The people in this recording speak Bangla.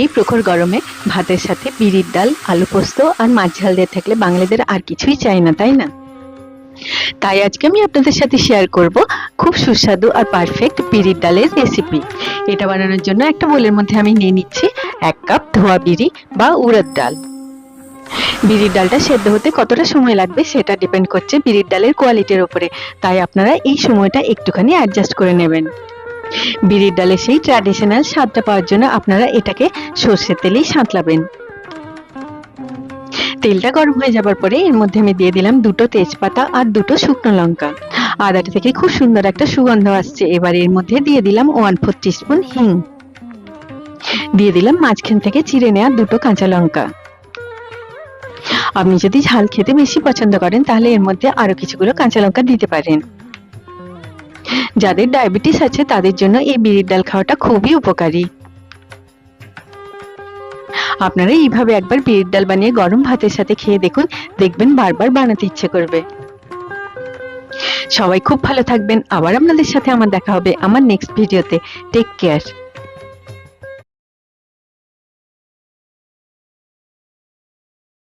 এই প্রখর গরমে ভাতের সাথে বিরির ডাল, আলু পোস্ত আর মাছ ঝাল দিয়ে থাকলে বাঙালিদের আর কিছুই চাই না, তাই না? তাই আজকে আমি আপনাদের সাথে শেয়ার করব খুব সুস্বাদু আর পারফেক্ট বিরির ডালের রেসিপি। এটা বানানোর জন্য একটা বোলের মধ্যে আমি নিয়ে নিচ্ছি 1 কাপ ধোয়া বিরি বা উড়দ ডাল। বিরির ডালটা সেদ্ধ হতে কতটা সময় লাগবে সেটা ডিপেন্ড করছে বিরির ডালের কোয়ালিটির উপরে, তাই আপনারা এই সময়টা একটুখানি অ্যাডজাস্ট করে নেবেন। বিরির ডালের সেই ট্র্যাডিশনাল স্বাদটা পাওয়ার জন্য আপনারা এটাকে সর্ষের তেলেই সাঁতলাবেন। তেলটা গরম হয়ে যাবার পরে এর মধ্যে আমি দিয়ে দিলাম 2টো তেজপাতা আর 2টো শুকনো লঙ্কা। আদাটা থেকে খুব সুন্দর একটা সুগন্ধ আসছে। এবার এর মধ্যে দিয়ে দিলাম 1/4 টিস্পুন হিং, দিয়ে দিলাম মাঝখান থেকে চিড়ে নেওয়া 2টো কাঁচা লঙ্কা। আপনি যদি ঝাল খেতে বেশি পছন্দ করেন তাহলে এর মধ্যে আরো কিছুগুলো কাঁচা লঙ্কা দিতে পারেন। যাদের ডায়াবেটিস আছে তাদের জন্য এই বিরির ডাল খাওয়াটা খুবই উপকারী। আপনারা এইভাবে একবার বিরির ডাল বানিয়ে গরম ভাতের সাথে খেয়ে দেখুন, দেখবেন বারবার বানাতে ইচ্ছে করবে। সবাই খুব ভালো থাকবেন। আবার আপনাদের সাথে আমার দেখা হবে আমার নেক্সট ভিডিওতে। Take care.